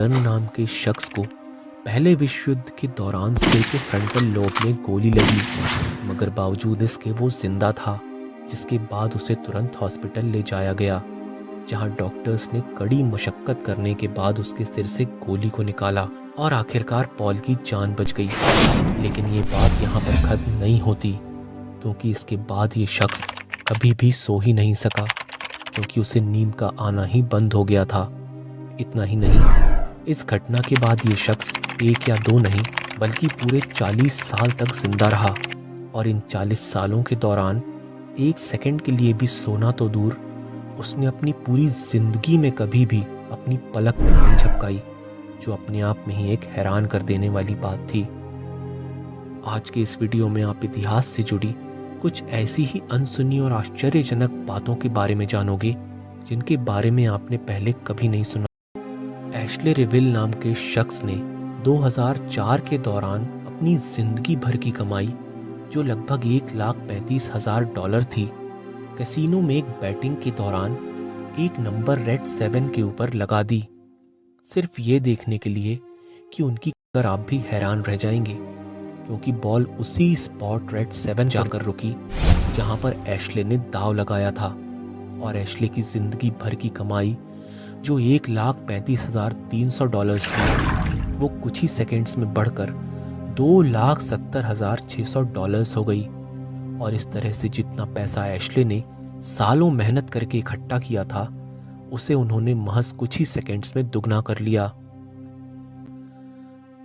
Done नाम के शख्स को पहले विश्व युद्ध के दौरान सिर के फ्रंटल लोब में गोली लगी, मगर बावजूद इसके वो जिंदा था, जिसके बाद उसे तुरंत हॉस्पिटल ले जाया गया, जहां डॉक्टर्स ने कड़ी मशक्कत करने के बाद उसके सिर से गोली को निकाला और आखिरकार पॉल की जान बच गई। लेकिन ये बात यहाँ पर खत्म नहीं होती, क्योंकि इसके बाद ये शख्स कभी भी सो ही नहीं सका, क्योंकि उसे नींद का आना ही बंद हो गया था। इतना ही नहीं, इस घटना के बाद ये शख्स 1 या 2 नहीं बल्कि पूरे 40 साल तक जिंदा रहा, और इन 40 सालों के दौरान 1 सेकंड के लिए भी सोना तो दूर, उसने अपनी पूरी जिंदगी में कभी भी अपनी पलक तक नहीं झपकाई, जो अपने आप में ही एक हैरान कर देने वाली बात थी। आज के इस वीडियो में आप इतिहास से जुड़ी कुछ ऐसी ही अनसुनी और आश्चर्यजनक बातों के बारे में जानोगे, जिनके बारे में आपने पहले कभी नहीं सुना। एशले रिविल नाम के शख्स ने 2004 के दौरान अपनी जिंदगी भर की कमाई, जो लगभग $1,35,000 थी, कैसीनो में एक बैटिंग के दौरान एक नंबर रेड 7 के ऊपर लगा दी, सिर्फ ये देखने के लिए कि उनकी कर आप भी हैरान रह जाएंगे, क्योंकि बॉल उसी स्पॉट रेड 7 जाकर रुकी जहां पर एशले ने दाव लगाया था, और एशले की जिंदगी भर की कमाई जो $1,35,300 थी, वो कुछ ही सेकंड्स में बढ़कर $2,70,600 हो गई। और इस तरह से जितना पैसा एशले ने सालों मेहनत करके इकट्ठा किया था, उसे उन्होंने महज कुछ ही सेकंड्स में दुगना कर लिया।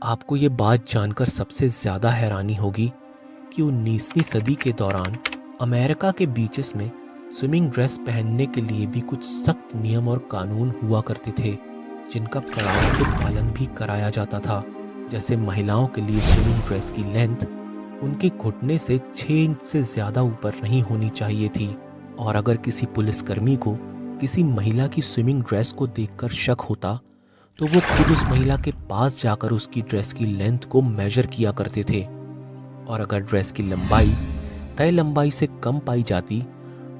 आपको ये बात जानकर सबसे ज्यादा हैरानी होगी कि 19वीं सदी के दौरान अमेरिका के बीचेस में स्विमिंग ड्रेस पहनने के लिए भी कुछ सख्त नियम और कानून हुआ करते थे, जिनका कड़ाई से पालन भी कराया जाता था। जैसे महिलाओं के लिए स्विमिंग ड्रेस की लेंथ उनके घुटने से 6 इंच से ज्यादा ऊपर नहीं होनी चाहिए थी, और अगर किसी पुलिसकर्मी को किसी महिला की स्विमिंग ड्रेस को देखकर शक होता, तो वो खुद उस महिला के पास जाकर उसकी ड्रेस की लेंथ को मेजर किया करते थे, और अगर ड्रेस की लंबाई तय लंबाई से कम पाई जाती,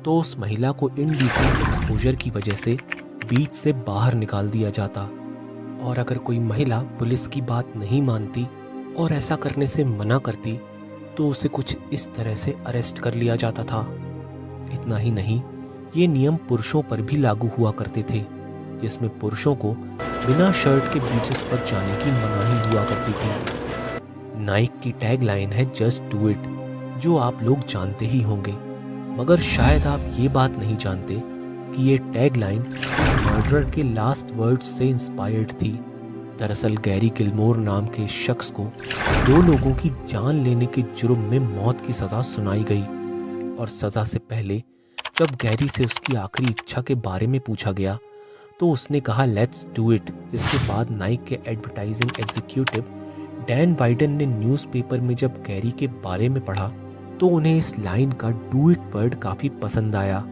तो उस महिला को इनडिसेंट एक्सपोजर की वजह से बीच से बाहर निकाल दिया जाता, और अगर कोई महिला पुलिस की बात नहीं मानती और ऐसा करने से मना करती, तो उसे कुछ इस तरह से अरेस्ट कर लिया जाता था। इतना ही नहीं, ये नियम पुरुषों पर भी लागू हुआ करते थे, जिसमें पुरुषों को बिना शर्ट के बीचेस पर जाने की मनाही हुआ करती थी। नाइक की टैगलाइन है जस्ट डू इट, जो आप लोग जानते ही होंगे, मगर शायद आप ये बात नहीं जानते कि ये टैगलाइन मर्डरर के लास्ट वर्ड्स से इंस्पायर्ड थी। दरअसल गैरी गिलमोर नाम के शख्स को 2 लोगों की जान लेने के जुर्म में मौत की सज़ा सुनाई गई, और सज़ा से पहले जब गैरी से उसकी आखिरी इच्छा के बारे में पूछा गया, तो उसने कहा लेट्स डू इट, जिसके बाद नाइक के एडवर्टाइजिंग एग्जीक्यूटिव डैन बाइडन ने न्यूज़पेपर में जब गैरी के बारे में पढ़ा, तो उन्हें इस लाइन का डू इट वर्ड काफ़ी पसंद आया,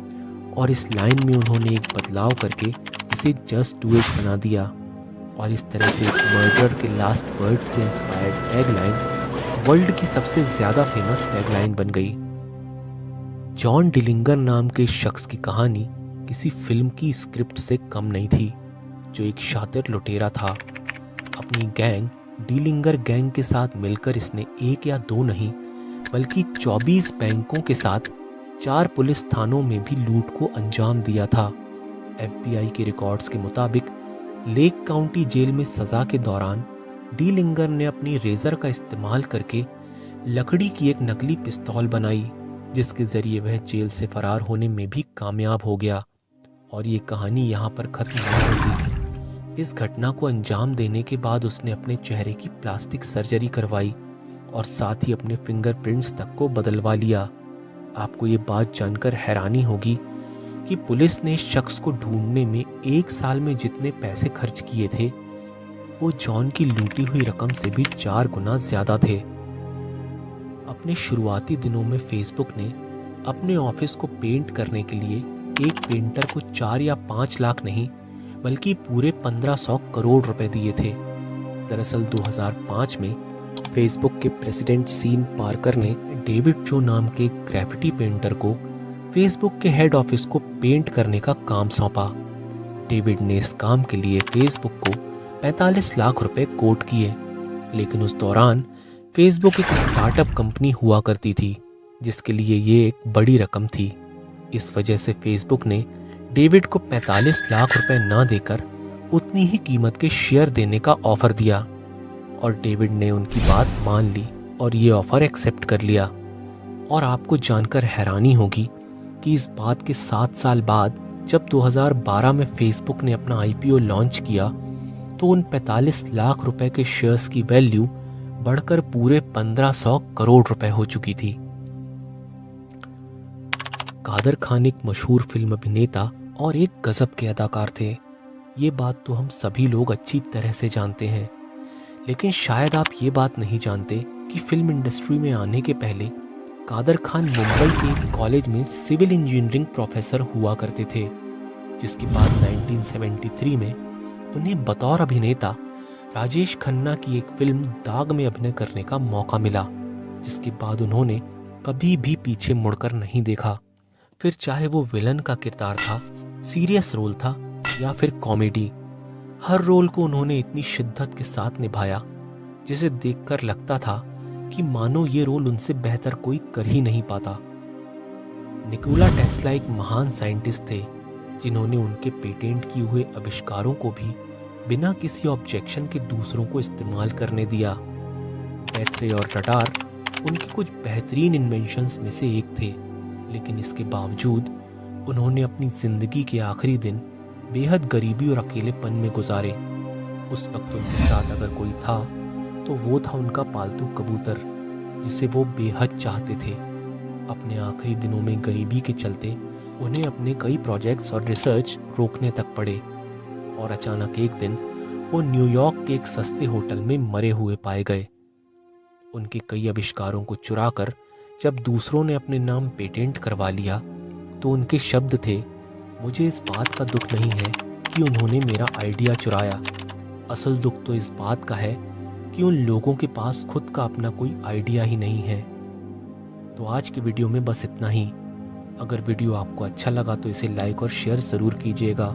और इस लाइन में उन्होंने एक बदलाव करके इसे जस्ट डू इट बना दिया, और इस तरह से मर्डर के लास्ट वर्ड से इंस्पायर्ड टैगलाइन वर्ल्ड की सबसे ज़्यादा फेमस टैगलाइन बन गई। जॉन डिलिंगर नाम के शख्स की कहानी किसी फिल्म की स्क्रिप्ट से कम नहीं थी, जो एक शातिर लुटेरा था। अपनी गैंग डिलिंगर गैंग के साथ मिलकर इसने 1 या 2 नहीं बल्कि 24 बैंकों के साथ 4 पुलिस थानों में भी लूट को अंजाम दिया था। FBI के रिकॉर्ड्स के मुताबिक लेक काउंटी जेल में सजा के दौरान डिलिंगर ने अपनी रेजर का इस्तेमाल करके लकड़ी की एक नकली पिस्तौल बनाई, जिसके जरिए वह जेल से फरार होने में भी कामयाब हो गया। और ये कहानी यहाँ पर खत्म नहीं होती। इस घटना को अंजाम देने के बाद उसने अपने चेहरे की प्लास्टिक सर्जरी करवाई, और साथ ही अपने फिंगरप्रिंट्स तक को बदलवा लिया। आपको ये बात जानकर हैरानी होगी कि पुलिस ने इस शख्स को ढूंढने में 1 साल में जितने पैसे खर्च किए थे, वो जॉन की लूटी हुई रकम से भी 4 गुना ज्यादा थे। अपने शुरुआती दिनों में फेसबुक ने अपने ऑफिस को पेंट करने के लिए एक पेंटर को 4 या 5 लाख नहीं बल्कि पूरे 1500 करोड़ रुपए दिए थे। दरअसल 2005 में फेसबुक के प्रेसिडेंट सीन पार्कर ने डेविड जो नाम के ग्राफिटी पेंटर को फेसबुक के हेड ऑफिस को पेंट करने का काम सौंपा। डेविड ने इस काम के लिए फेसबुक को 45 लाख रुपए कोट किए। लेकिन उस दौरान फेसबुक एक स्टार्टअप कंपनी हुआ करती थी, जिसके लिए ये एक बड़ी रकम थी। इस वजह से फेसबुक ने डेविड को 45 लाख रुपए ना देकर उतनी ही कीमत के शेयर देने का ऑफर दिया, और डेविड ने उनकी बात मान ली और ये ऑफर एक्सेप्ट कर लिया। और आपको जानकर हैरानी होगी कि इस बात के 7 साल बाद जब 2012 में फेसबुक ने अपना आईपीओ लॉन्च किया, तो उन 45 लाख रुपए के शेयर्स की वैल्यू बढ़कर पूरे 1500 करोड़ रुपए हो चुकी थी। कादर खान एक मशहूर फिल्म अभिनेता और एक गजब के अदाकार थे। ये बात तो हम सभी लोग अच्छी तरह से जानते हैं, लेकिन शायद आप ये बात नहीं जानते कि फिल्म इंडस्ट्री में आने के पहले कादर खान मुंबई के एक कॉलेज में सिविल इंजीनियरिंग प्रोफेसर हुआ करते थे, जिसके बाद 1973 में उन्हें बतौर अभिनेता राजेश खन्ना की एक फिल्म दाग में अभिनय करने का मौका मिला, जिसके बाद उन्होंने कभी भी पीछे मुड़कर नहीं देखा। फिर चाहे वो विलन का किरदार था, सीरियस रोल था या फिर कॉमेडी, हर रोल को उन्होंने इतनी शिद्दत के साथ निभाया जिसे देखकर लगता था कि मानो ये रोल उनसे बेहतर कोई कर ही नहीं पाता। निकोला टेस्ला एक महान साइंटिस्ट थे, जिन्होंने उनके पेटेंट किए हुए आविष्कारों को भी बिना किसी ऑब्जेक्शन के दूसरों को इस्तेमाल करने दिया। बैटरी और रडार उनकी कुछ बेहतरीन इन्वेंशंस में से एक थे, लेकिन इसके बावजूद उन्होंने अपनी जिंदगी के आखिरी दिन बेहद गरीबी और अकेलेपन में गुजारे। उस वक्त उनके साथ अगर कोई था तो वो था उनका पालतू कबूतर, जिसे वो बेहद चाहते थे। अपने आखिरी दिनों में गरीबी के चलते उन्हें अपने कई प्रोजेक्ट्स और रिसर्च रोकने तक पड़े, और अचानक एक दिन वो न्यूयॉर्क के एक सस्ते होटल में मरे हुए पाए गए। उनके कई आविष्कारों को चुराकर जब दूसरों ने अपने नाम पेटेंट करवा लिया, तो उनके शब्द थे, मुझे इस बात का दुख नहीं है कि उन्होंने मेरा आइडिया चुराया, असल दुख तो इस बात का है कि उन लोगों के पास खुद का अपना कोई आइडिया ही नहीं है। तो आज की वीडियो में बस इतना ही। अगर वीडियो आपको अच्छा लगा तो इसे लाइक और शेयर ज़रूर कीजिएगा।